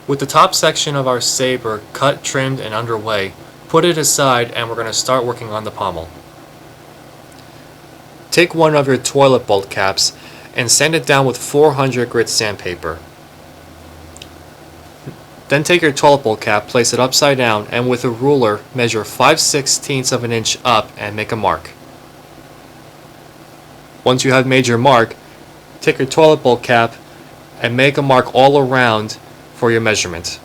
With the top section of our saber cut, trimmed, and underway, put it aside and we're going to start working on the pommel. Take one of your toilet bowl caps and sand it down with 400 grit sandpaper. Then take your toilet bowl cap, place it upside down, and with a ruler measure 5/16 of an inch up and make a mark. Once you have made your mark, take your toilet bowl cap and make a mark all around for your measurement.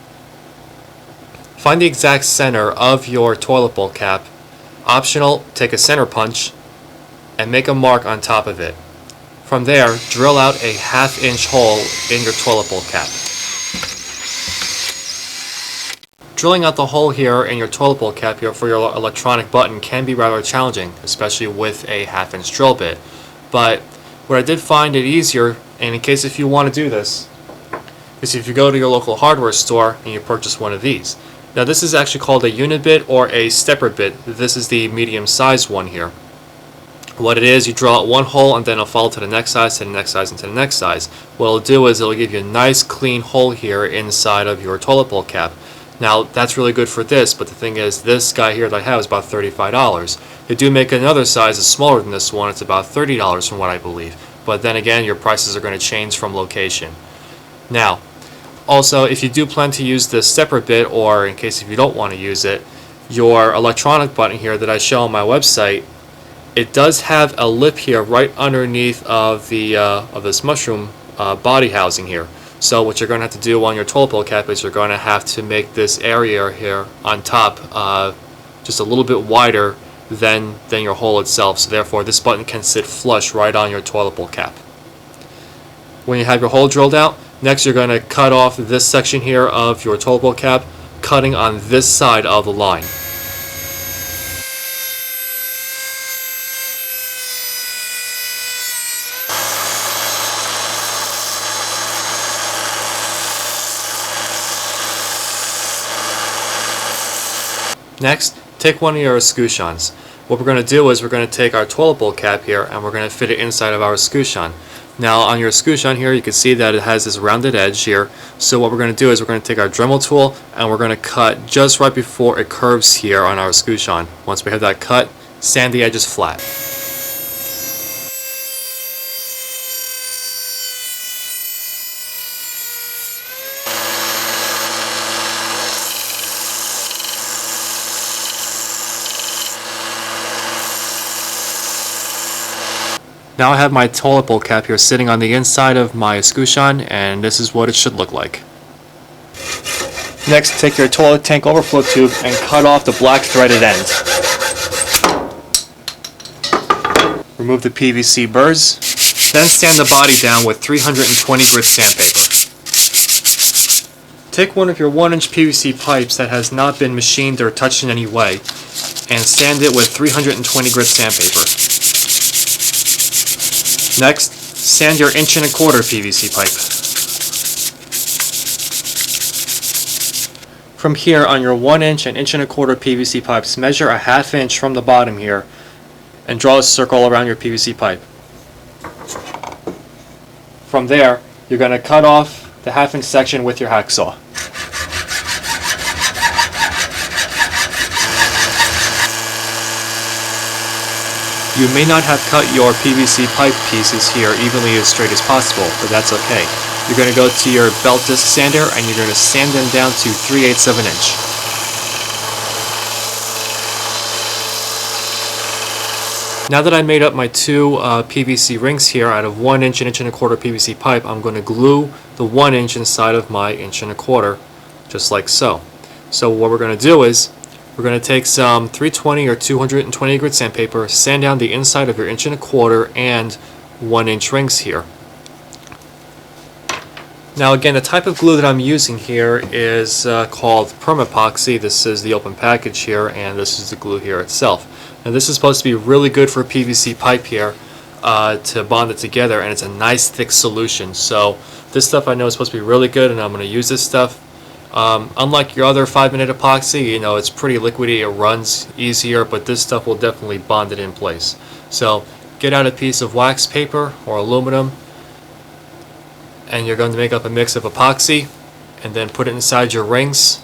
Find the exact center of your toilet bowl cap. Optional, take a center punch and make a mark on top of it. From there, drill out a 1/2 inch hole in your toilet bowl cap. Drilling out the hole here in your toilet bowl cap here for your electronic button can be rather challenging, especially with a 1/2 inch drill bit. But what I did find it easier, and in case if you want to do this, is if you go to your local hardware store and you purchase one of these. Now this is actually called a unit bit or a stepper bit. This is the medium sized one here. What it is, you drill out one hole and then it'll follow to the next size, to the next size, and to the next size. What it'll do is it'll give you a nice clean hole here inside of your toilet bowl cap. Now that's really good for this, but the thing is, this guy here that I have is about $35. They do make another size that's smaller than this one. It's about $30 from what I believe. But then again, your prices are going to change from location. Now, also, if you do plan to use this stepper bit, or in case if you don't want to use it, your electronic button here that I show on my website, it does have a lip here right underneath of the of this mushroom body housing here. So what you're going to have to do on your toilet bowl cap is you're going to have to make this area here on top just a little bit wider than your hole itself. So therefore, this button can sit flush right on your toilet bowl cap. When you have your hole drilled out, next you're going to cut off this section here of your toilet bowl cap, cutting on this side of the line. Next, take one of your escutcheons. What we're going to do is we're going to take our toilet bowl cap here and we're going to fit it inside of our escutcheon. Now on your escutcheon here, you can see that it has this rounded edge here. So what we're going to do is we're going to take our Dremel tool and we're going to cut just right before it curves here on our escutcheon. Once we have that cut, sand the edges flat. Now I have my toilet bowl cap here sitting on the inside of my escutcheon, and this is what it should look like. Next, take your toilet tank overflow tube and cut off the black threaded end. Remove the PVC burrs, then sand the body down with 320 grit sandpaper. Take one of your 1-inch PVC pipes that has not been machined or touched in any way, and sand it with 320 grit sandpaper. Next, sand your 1.25 PVC pipe. From here, on your 1-inch and 1.25 PVC pipes, measure a 1/2 inch from the bottom here and draw a circle around your PVC pipe. From there, you're going to cut off the 1/2 inch section with your hacksaw. You may not have cut your PVC pipe pieces here evenly as straight as possible, but that's okay. You're going to go to your belt disc sander and you're going to sand them down to 3/8 of an inch. Now that I made up my two PVC rings here out of 1-inch and 1.25 PVC pipe, I'm going to glue the 1-inch inside of my 1.25 inch, just like so. So what we're going to do is we're going to take some 320 or 220 grit sandpaper, sand down the inside of your 1.25 inch and 1-inch rings here. Now again, the type of glue that I'm using here is called permaepoxy. This is the open package here, and this is the glue here itself. Now this is supposed to be really good for a PVC pipe here to bond it together, and it's a nice thick solution. So this stuff I know is supposed to be really good, and I'm going to use this stuff. Unlike your other 5-minute epoxy, you know, it's pretty liquidy, it runs easier, but this stuff will definitely bond it in place. So get out a piece of wax paper or aluminum, and you're going to make up a mix of epoxy and then put it inside your rings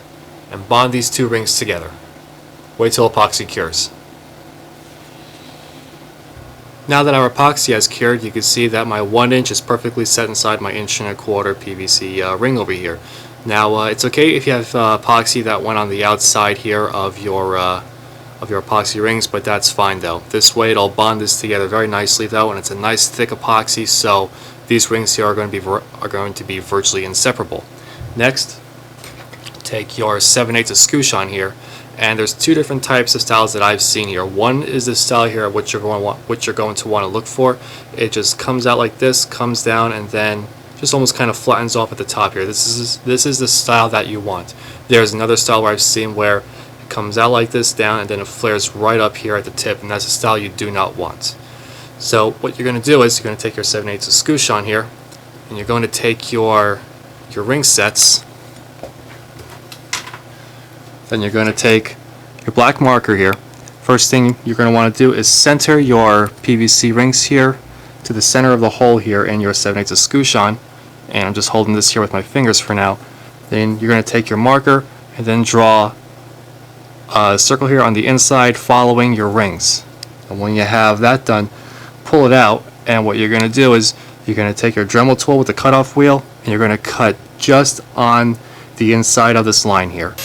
and bond these two rings together. Wait till epoxy cures. Now that our epoxy has cured, you can see that my 1 inch is perfectly set inside my 1.25 inch PVC ring over here. Now it's okay if you have epoxy that went on the outside here of your epoxy rings, but that's fine though. This way it'll bond this together very nicely though, and it's a nice thick epoxy, so these rings here are going to be virtually inseparable. Next, take your 7/8 escutcheon here, and there's two different types of styles that I've seen here. One is the style here which you're going to want to look for. It just comes out like this, comes down, and then just almost kind of flattens off at the top here. This is the style that you want. There's another style where I've seen where it comes out like this, down, and then it flares right up here at the tip, and that's a style you do not want. So what you're going to do is you're going to take your 7/8 escutcheon here, and you're going to take your ring sets. Then you're going to take your black marker here. First thing you're going to want to do is center your PVC rings here to the center of the hole here in your 7/8 escutcheon, and I'm just holding this here with my fingers for now. Then you're going to take your marker and then draw a circle here on the inside following your rings. And when you have that done, pull it out, and what you're going to do is you're going to take your Dremel tool with the cutoff wheel, and you're going to cut just on the inside of this line here.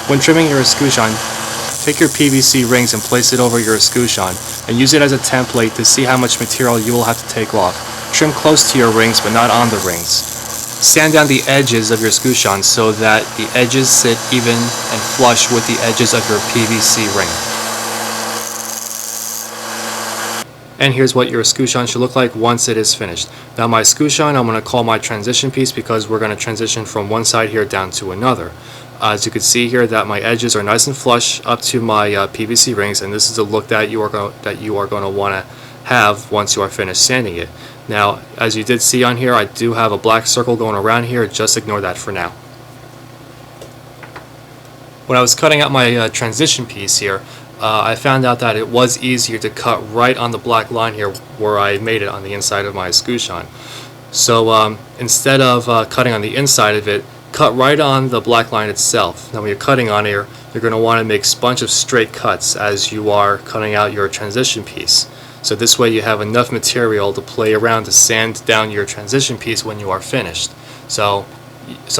When trimming your escutcheon, take your PVC rings and place it over your escutcheon, and use it as a template to see how much material you will have to take off. Trim close to your rings but not on the rings. Sand down the edges of your escutcheon so that the edges sit even and flush with the edges of your PVC ring. And here's what your escutcheon should look like once it is finished. Now my escutcheon I'm going to call my transition piece because we're going to transition from one side here down to another. As you can see here that my edges are nice and flush up to my PVC rings, and this is the look that you are going to want to have once you are finished sanding it. Now, as you did see on here, I do have a black circle going around here. Just ignore that for now. When I was cutting out my transition piece here, I found out that it was easier to cut right on the black line here where I made it on the inside of my escutcheon. So instead of cutting on the inside of it, cut right on the black line itself. Now when you're cutting on here, you're going to want to make a bunch of straight cuts as you are cutting out your transition piece. So this way you have enough material to play around to sand down your transition piece when you are finished. So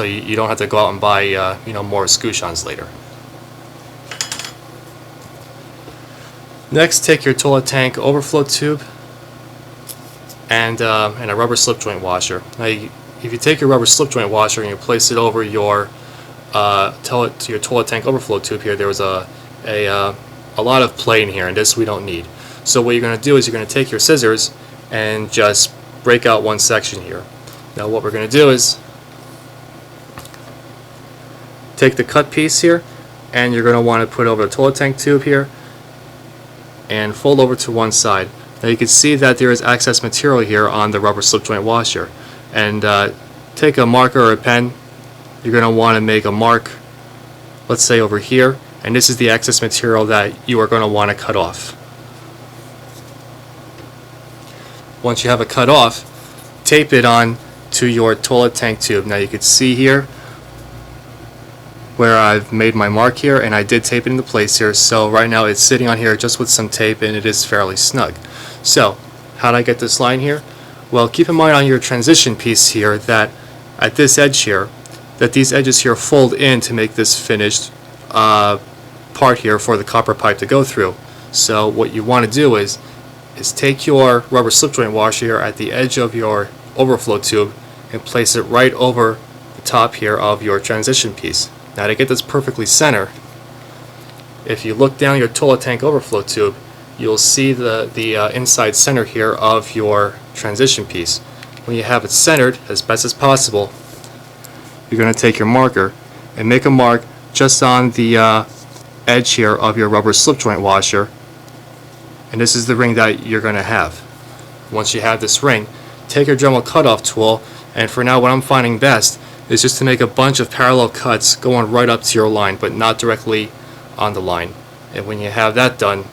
you don't have to go out and buy more escutcheons later. Next, take your toilet tank overflow tube and a rubber slip joint washer. Now if you take your rubber slip joint washer and you place it over your toilet tank overflow tube here, there was a lot of play in here, and this we don't need. So what you're going to do is you're going to take your scissors and just break out one section here. Now what we're going to do is take the cut piece here, and you're going to want to put it over the toilet tank tube here and fold over to one side. Now you can see that there is excess material here on the rubber slip joint washer. And take a marker or a pen. You're going to want to make a mark, let's say over here, and this is the excess material that you are going to want to cut off. Once you have it cut off, tape it on to your toilet tank tube. Now you can see here where I've made my mark here, and I did tape it into place here, so right now it's sitting on here just with some tape, and it is fairly snug. So how did I get this line here? Well, keep in mind on your transition piece here that at this edge here, that these edges here fold in to make this finished part here for the copper pipe to go through. So what you want to do is take your rubber slip joint washer here at the edge of your overflow tube and place it right over the top here of your transition piece. Now to get this perfectly center, if you look down your toilet tank overflow tube, you'll see the inside center here of your transition piece. When you have it centered as best as possible, you're going to take your marker and make a mark just on the edge here of your rubber slip joint washer, and this is the ring that you're going to have. Once you have this ring, take your Dremel cutoff tool, and for now what I'm finding best is just to make a bunch of parallel cuts going right up to your line, but not directly on the line. And when you have that done,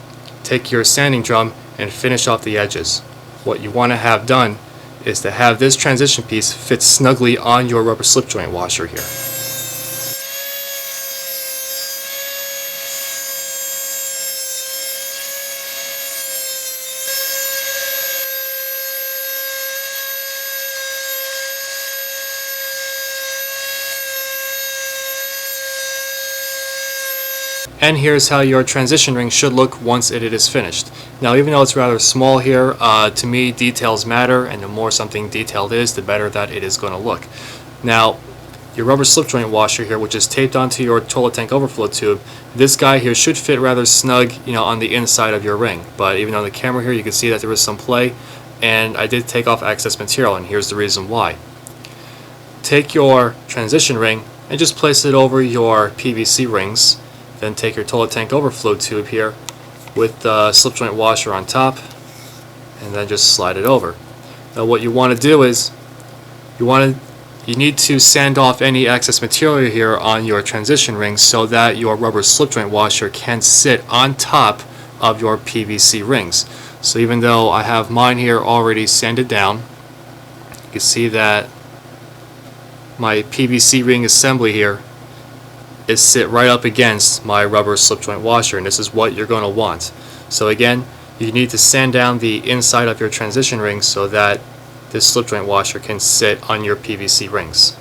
take your sanding drum and finish off the edges. What you want to have done is to have this transition piece fit snugly on your rubber slip joint washer here. And here's how your transition ring should look once it is finished. Now, even though it's rather small here, to me details matter, and the more something detailed is, the better that it is going to look. Now, your rubber slip joint washer here, which is taped onto your toilet tank overflow tube, this guy here should fit rather snug, on the inside of your ring. But even on the camera here, you can see that there is some play, and I did take off excess material, and here's the reason why. Take your transition ring and just place it over your PVC rings. Then take your toilet tank overflow tube here with the slip joint washer on top, and then just slide it over. Now what you want to do is you need to sand off any excess material here on your transition ring so that your rubber slip joint washer can sit on top of your PVC rings. So even though I have mine here already sanded down, you can see that my PVC ring assembly here is sit right up against my rubber slip joint washer, and this is what you're going to want. So again, you need to sand down the inside of your transition ring so that this slip joint washer can sit on your PVC rings.